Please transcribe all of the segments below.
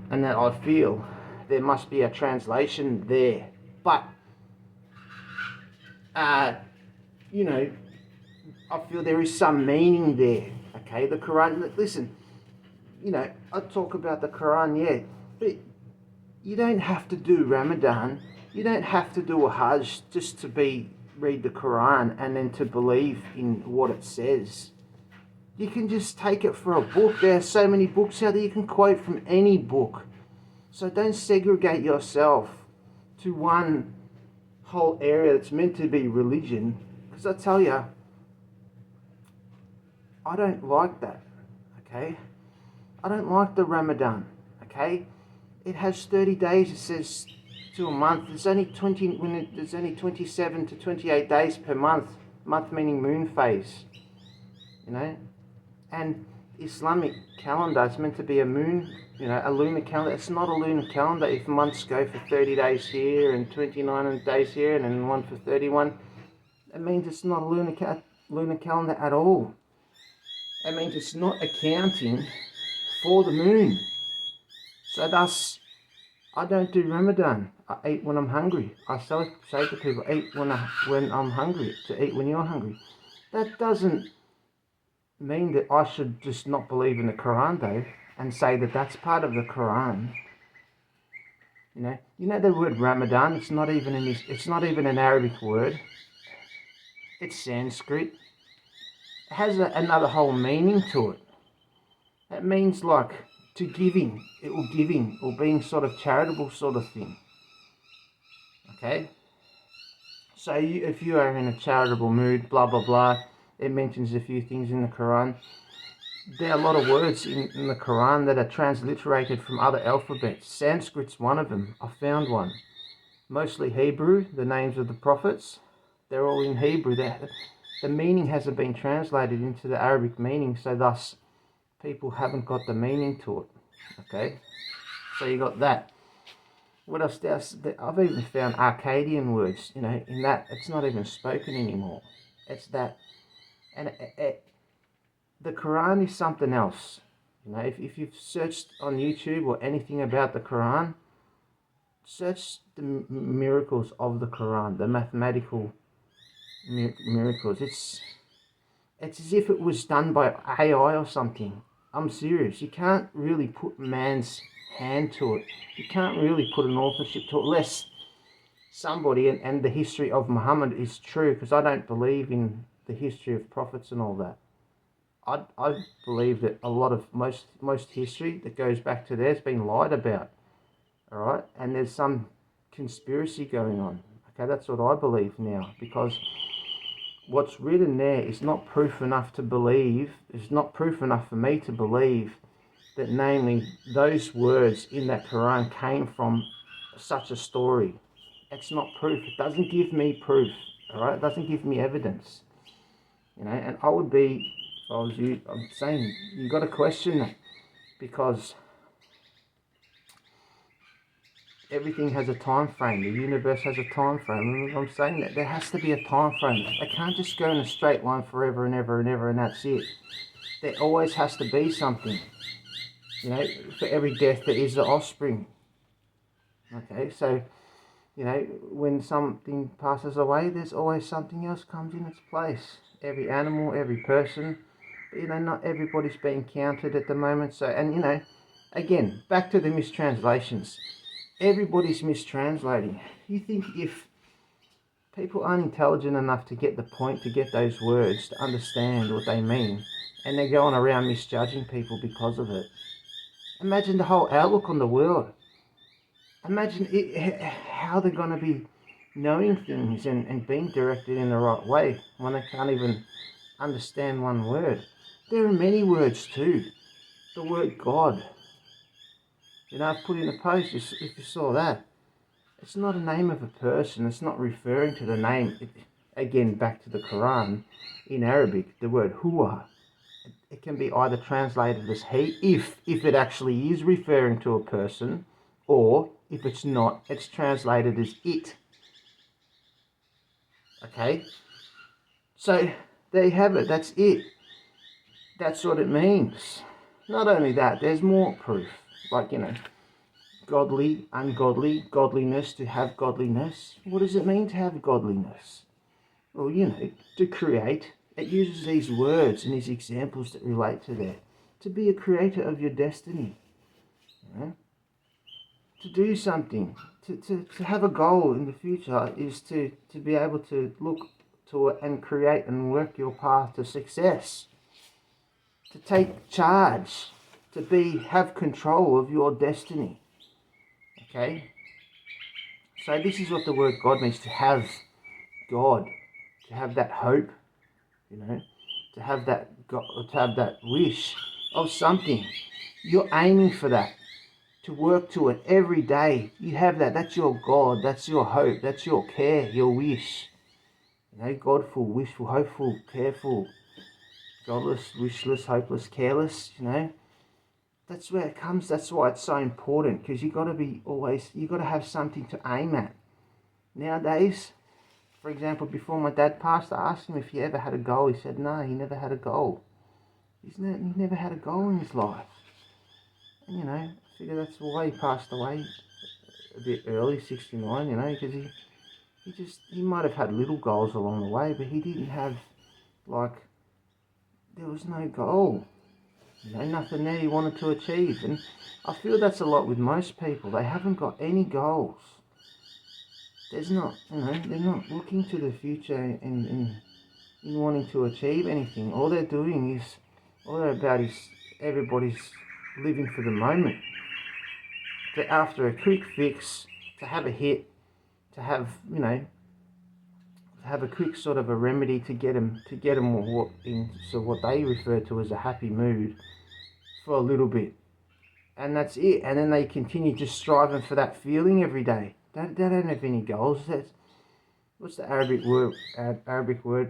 and that I feel there must be a translation there. But, you know, I feel there is some meaning there. Okay, the Quran, listen, you know, I talk about the Quran, yeah, but you don't have to do Ramadan. You don't have to do a Hajj just to read the Quran and then to believe in what it says. You can just take it for a book. There are so many books out there. You can quote from any book. So don't segregate yourself to one whole area that's meant to be religion. Because I tell you, I don't like that. Okay? I don't like the Ramadan. Okay? It has 30 days, it says, to a month. There's only 27 to 28 days per month. Month meaning moon phase. You know? And Islamic calendar is meant to be a moon, you know, a lunar calendar. It's not a lunar calendar. If months go for 30 days here and 29 days here and then one for 31, it means it's not a lunar calendar at all. It means it's not accounting for the moon. So thus, I don't do Ramadan. I eat when I'm hungry. I say to people, eat when I'm hungry, to eat when you're hungry. That doesn't mean that I should just not believe in the Quran though, and say that that's part of the Quran. You know the word Ramadan. It's not even an Arabic word. It's Sanskrit. It has another whole meaning to it. It means like to giving, or being sort of charitable sort of thing. Okay. So if you are in a charitable mood, blah blah blah. It mentions a few things in the Quran. There are a lot of words in the Quran that are transliterated from other alphabets. Sanskrit's one of them. I found one. Mostly Hebrew, the names of the prophets. They're all in Hebrew. The meaning hasn't been translated into the Arabic meaning, so thus people haven't got the meaning to it. Okay? So you got that. What else? I've even found Akkadian words, you know, in that it's not even spoken anymore. It's that. And the Quran is something else. You know, if you've searched on YouTube or anything about the Quran, search the miracles of the Quran, the mathematical miracles. It's as if it was done by AI or something. I'm serious. You can't really put man's hand to it. You can't really put an authorship to it unless somebody, and the history of Muhammad is true, because I don't believe in the history of prophets and all that. I believe that a lot of most history that goes back to there has been lied about, all right? And there's some conspiracy going on. Okay, that's what I believe now, because what's written there is not proof enough to believe. It's not proof enough for me to believe that, namely, those words in that Quran came from such a story. It's not proof. It doesn't give me proof, all right? It doesn't give me evidence, you know. And I would be, if I was you, I'm saying you've got to question that, because everything has a time frame. The universe has a time frame. Remember what I'm saying? That there has to be a time frame. They can't just go in a straight line forever and ever and ever and that's it. There always has to be something. You know, for every death there is the offspring. Okay, so, you know, when something passes away, there's always something else comes in its place. Every animal, every person. But, you know, not everybody's being counted at the moment. So, and, you know, again, back to the mistranslations. Everybody's mistranslating. You think if people aren't intelligent enough to get the point, to get those words, to understand what they mean, and they're going around misjudging people because of it, imagine the whole outlook on the world. Imagine how they're going to be knowing things and being directed in the right way when they can't even understand one word. There are many words too. The word God. You know, I've put in a post, if you saw that. It's not a name of a person. It's not referring to the name. Again, back to the Quran. In Arabic, the word huwa. It can be either translated as he, if it actually is referring to a person, or if it's not, it's translated as it. Okay? So, there you have it. That's it. That's what it means. Not only that, there's more proof. Like, you know, godly, ungodly, godliness, to have godliness. What does it mean to have godliness? Well, to create. It uses these words and these examples that relate to that. To be a creator of your destiny. To do something. To have a goal in the future is to be able to look to it and create and work your path to success. To take charge. To have control of your destiny. Okay? So this is what the word God means, to have God, to have that hope, to have that wish of something. You're aiming for that, to work to it every day. You have that. That's your God. That's your hope. That's your care, your wish. Godful, wishful, hopeful, careful, godless, wishless, hopeless, careless. That's where it comes. That's why it's so important, because you got to have something to aim at. Nowadays, for example, before my dad passed, I asked him if he ever had a goal. He said no, he never had a goal. He never had a goal in his life. And I figure that's why he passed away a bit early, 69. Because he might have had little goals along the way, but he didn't have, there was no goal. Nothing there he wanted to achieve. And I feel that's a lot with most people. They haven't got any goals. There's not, they're not looking to the future and wanting to achieve anything. All they're about is everybody's living for the moment. To after a quick fix, to have a hit, to have, have a quick sort of a remedy to get them what they refer to as a happy mood for a little bit, and that's it. And then they continue just striving for that feeling every day. They don't have any goals. What's the Arabic word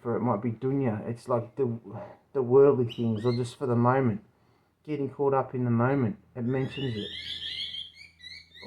for it? Might be dunya. It's like the worldly things, or just for the moment, getting caught up in the moment. It mentions it.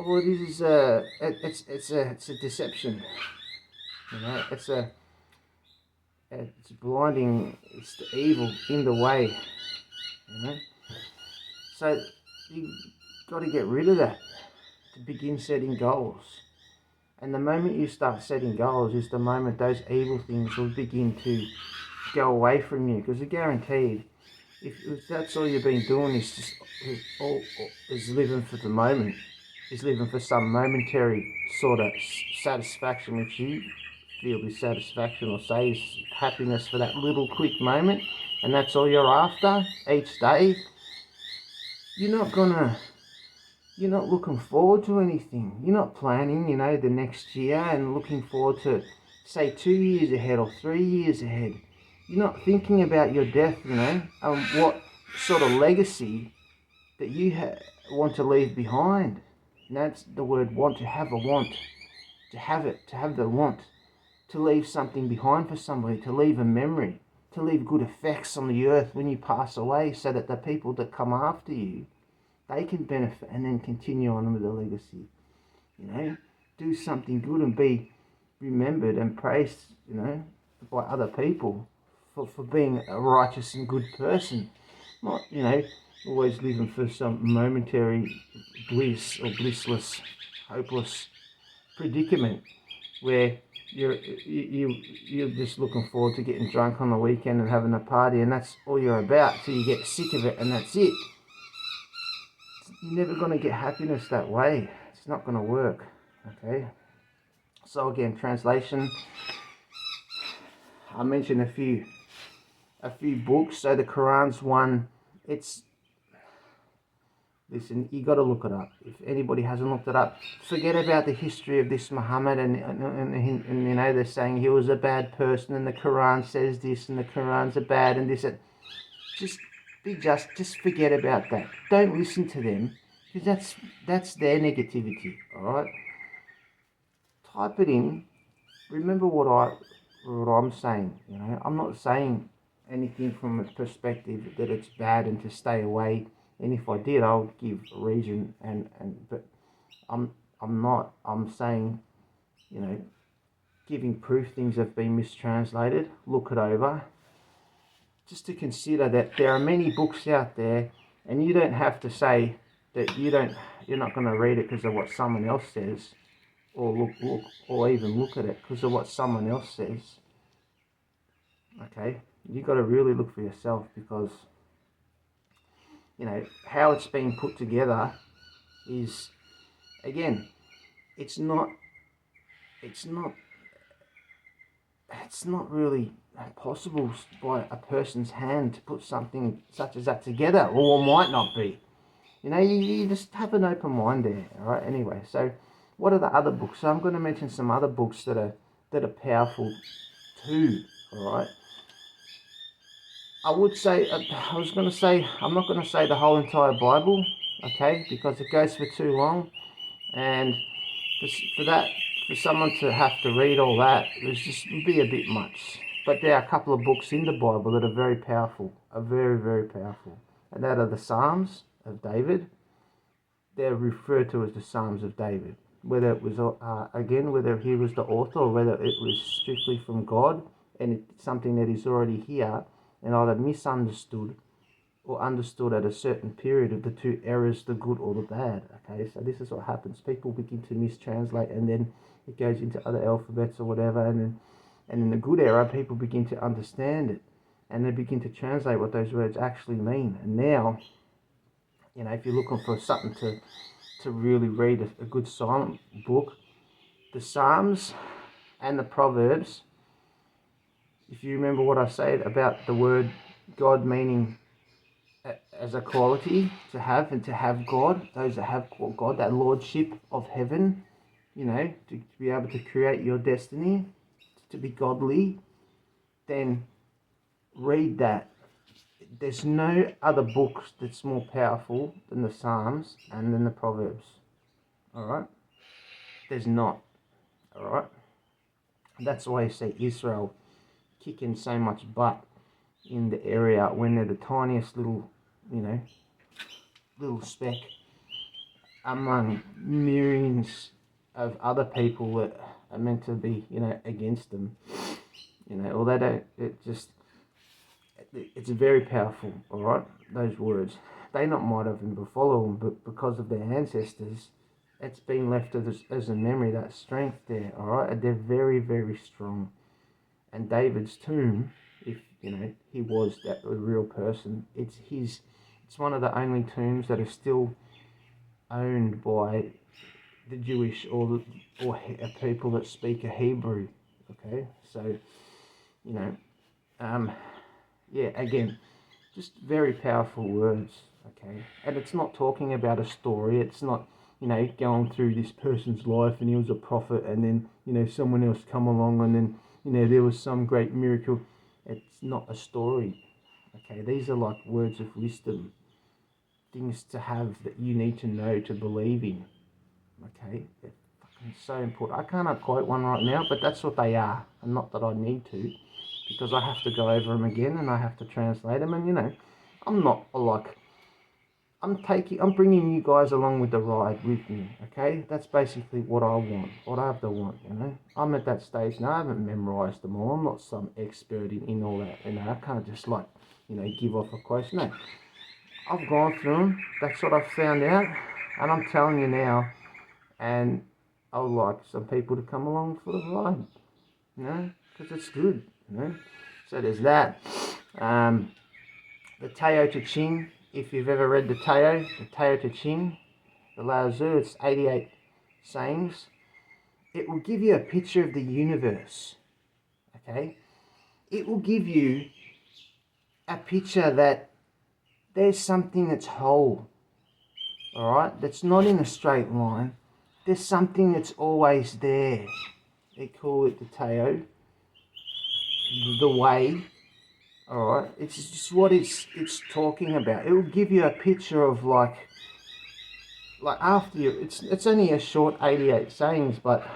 All it is it's a deception. It's blinding. It's the evil in the way. So you got to get rid of that to begin setting goals. And the moment you start setting goals is the moment those evil things will begin to go away from you. Because they're guaranteed. If that's all you've been doing is living for the moment, is living for some momentary sort of satisfaction, which you feel is satisfaction or say is happiness for that little quick moment, and that's all you're after each day, you're not looking forward to anything. You're not planning, the next year and looking forward to, say, 2 years ahead or 3 years ahead. You're not thinking about your death, and what sort of legacy that you want to leave behind. And that's the word want, to have a want, to have it, to have the want, to leave something behind for somebody, to leave a memory, to leave good effects on the earth when you pass away, so that the people that come after you, they can benefit and then continue on with the legacy. Do something good and be remembered and praised, by other people for being a righteous and good person. Not, always living for some momentary bliss or blissless, hopeless predicament where you're just looking forward to getting drunk on the weekend and having a party, and that's all you're about till you get sick of it, and that's it. You're never going to get happiness that way. It's not going to work. Okay. So again, translation. I mentioned a few books. So the Quran's one. Listen, you got to look it up. If anybody hasn't looked it up, forget about the history of this Muhammad and they're saying he was a bad person and the Quran says this and the Quran's a bad and this. Just forget about that. Don't listen to them, because that's their negativity. All right. Type it in. Remember what I'm saying. I'm not saying anything from a perspective that it's bad and to stay away. And if I did, I'll give a reason. But I'm not. I'm saying, giving proof things have been mistranslated. Look it over. Just to consider that there are many books out there, and you don't have to say, that you're not going to read it because of what someone else says, or look, or even look at it because of what someone else says. Okay, you got to really look for yourself, because how it's being put together is, again, it's not really possible by a person's hand to put something such as that together, or might not be. You just have an open mind there, all right? Anyway, so what are the other books? So I'm going to mention some other books that are powerful too, all right? I was going to say, I'm not going to say the whole entire Bible, okay, because it goes for too long, and for someone to have to read all that, would be a bit much. But there are a couple of books in the Bible that are very powerful, very, very powerful, and that are the Psalms of David. They're referred to as the Psalms of David. Whether it was, whether he was the author or whether it was strictly from God, and it's something that is already here and either misunderstood or understood at a certain period of the two eras, the good or the bad. Okay, so this is what happens. People begin to mistranslate, and then it goes into other alphabets or whatever, and in the good era, people begin to understand it, and they begin to translate what those words actually mean. And now, if you're looking for something to really read a good silent book, the Psalms and the Proverbs, if you remember what I said about the word God meaning as a quality to have, and to have God, those that have God, that lordship of heaven, to be able to create your destiny, to be godly, then read that. There's no other books that's more powerful than the Psalms and then the Proverbs. Alright? There's not. Alright? That's why you see Israel kicking so much butt in the area when they're the tiniest little, little speck among millions of other people that are meant to be, against them. Or they don't, it's very powerful, all right, those words. They not might have been follow them, but because of their ancestors, it's been left as a memory, that strength there, all right? And they're very, very strong. And David's tomb, if, he was that a real person, it's one of the only tombs that are still owned by the Jewish or people that speak a Hebrew, okay? So, yeah, again, just very powerful words, okay? And it's not talking about a story. It's not, going through this person's life and he was a prophet and then, someone else come along and then, there was some great miracle. It's not a story, okay? These are like words of wisdom, things to have that you need to know to believe in, okay? They're fucking so important. I can't quote one right now, but that's what they are, and not that I need to, because I have to go over them again and I have to translate them, and I'm not like, I'm bringing you guys along with the ride with me, okay? That's basically what I want, what I have to want, I'm at that stage now. I haven't memorized them all. I'm not some expert in all that, I can't just like, give off a quote. No, I've gone through them. That's what I've found out, and I'm telling you now, and I would like some people to come along for the ride, because it's good, So there's that. The Tao Te Ching, if you've ever read the Tao Te Ching, the Lao Tzu, it's 88 sayings. It will give you a picture of the universe, okay? It will give you a picture that there's something that's whole, all right? That's not in a straight line. There's something that's always there. They call it the Tao, the way. All right, it's just what it's talking about. It will give you a picture of like after you. It's only a short 88 sayings, but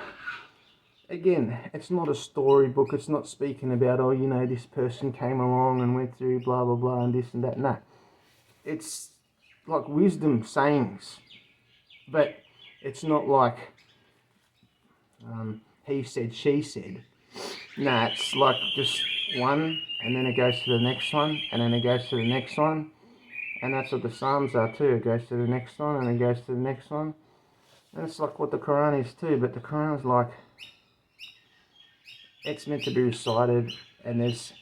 again, it's not a storybook. It's not speaking about this person came along and went through blah blah blah and this and that. No, it's like wisdom sayings, but it's not like he said, she said. No, it's like just one, and then it goes to the next one, and then it goes to the next one, And that's what the Psalms are too. It goes to the next one and it goes to the next one. And it's like what the Quran is too, but the Quran is like, it's meant to be recited, and it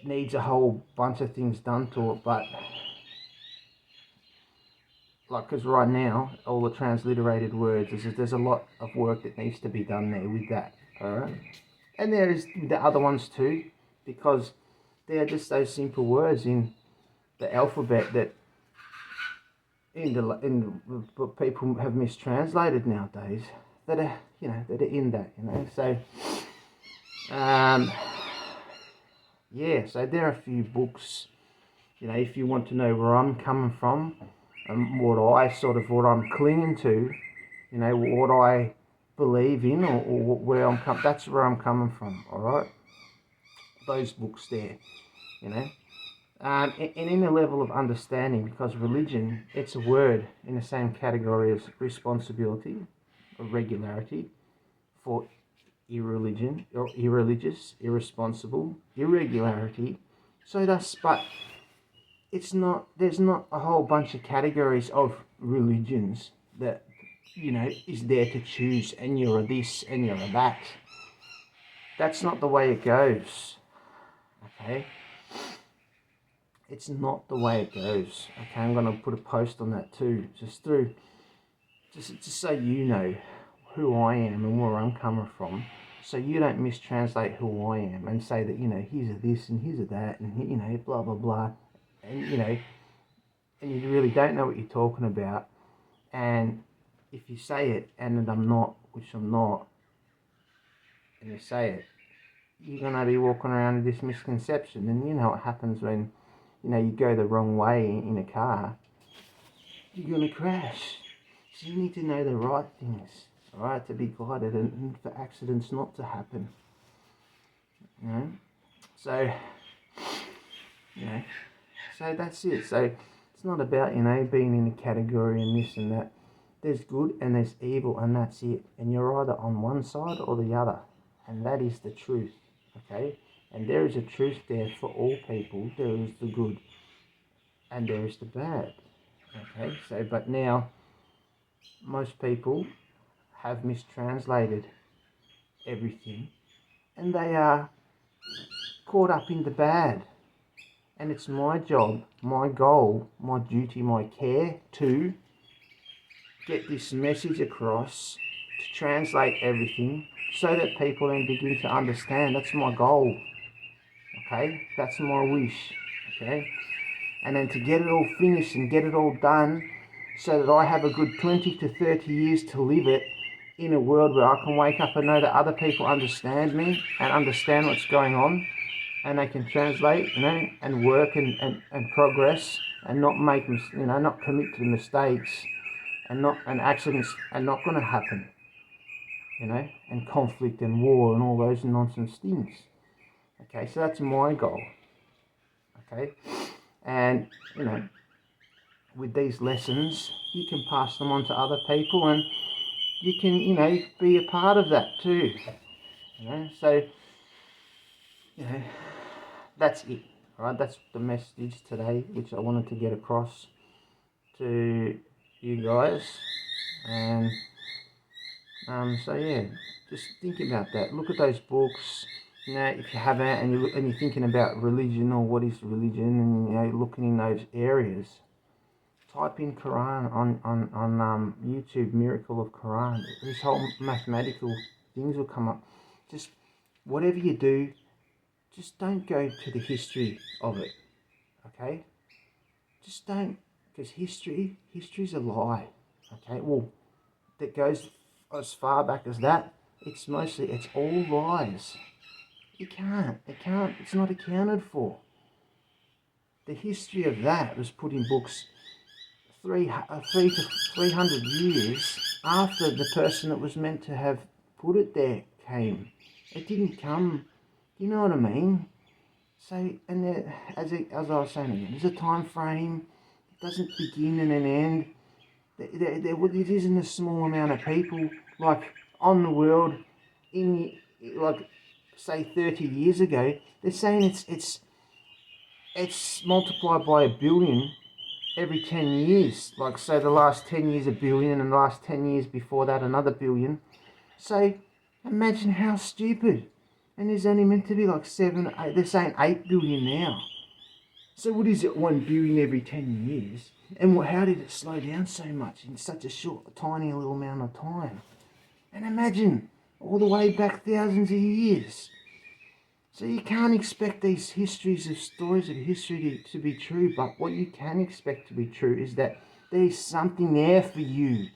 needs a whole bunch of things done to it, but like, because right now, all the transliterated words, there's a lot of work that needs to be done there with that, alright? And there is the other ones too, because they're just those simple words in the alphabet that people have mistranslated nowadays, that are, that are in that, so yeah, so there are a few books, if you want to know where I'm coming from, and what I'm clinging to, what I believe in, or where that's where I'm coming from, alright? Those books there, and in a level of understanding, because religion, it's a word in the same category as responsibility or regularity for irreligion or irreligious, irresponsible, irregularity. So but there's not a whole bunch of categories of religions that, is there to choose, and you're a this and you're a that. That's not the way it goes, okay? It's not the way it goes, okay? I'm going to put a post on that too, just so you know who I am and where I'm coming from, so you don't mistranslate who I am and say that, he's a this and he's a that and, blah, blah, blah, and, and you really don't know what you're talking about. And if you say it and I'm not, which I'm not, and you say it, you're going to be walking around with this misconception. And you know what happens when, you go the wrong way in a car, you're going to crash. So you need to know the right things, alright, to be guided and for accidents not to happen. So, so that's it. So it's not about, being in a category and this and that. There's good and there's evil, and that's it. And you're either on one side or the other. And that is the truth, okay? And there is a truth there for all people. There is the good and there is the bad, okay? So, but now, most people have mistranslated everything, and they are caught up in the bad. And it's my job, my goal, my duty, my care to get this message across, to translate everything so that people then begin to understand. That's my goal, okay? That's my wish, okay? And then to get it all finished and get it all done so that I have a good 20 to 30 years to live it in a world where I can wake up and know that other people understand me and understand what's going on, and they can translate, and work and progress, and not make, not commit to mistakes, and accidents are not going to happen, and conflict and war and all those nonsense things. Okay, so that's my goal. Okay, and with these lessons, you can pass them on to other people, and you can, be a part of that too. So, that's it. All right, that's the message today, which I wanted to get across to you guys. And so yeah, just think about that. Look at those books. If you haven't, and you're thinking about religion or what is religion, and looking in those areas, type in Quran on YouTube, Miracle of Quran. These whole mathematical things will come up. Just whatever you do, just don't go to the history of it, okay? Just don't, because history's a lie, okay? Well, that goes as far back as that. It's all lies. It's not accounted for. The history of that was put in books 3 to 300 years after the person that was meant to have put it there came. It didn't come, you know what I mean? So, and there, as I was saying again, there's a time frame. It doesn't begin and an end. It isn't a small amount of people, like, on the world, in, like, say 30 years ago. They're saying it's it's multiplied by 1 billion every 10 years. Like, say the last 10 years 1 billion, and the last 10 years before that another 1 billion. So imagine how stupid. And there's only meant to be like 7, 8, they're saying 8 billion now. So what is it, 1 billion every 10 years? And how did it slow down so much in such a short, tiny little amount of time? And imagine, all the way back thousands of years. So you can't expect these stories of history to be true, but what you can expect to be true is that there's something there for you.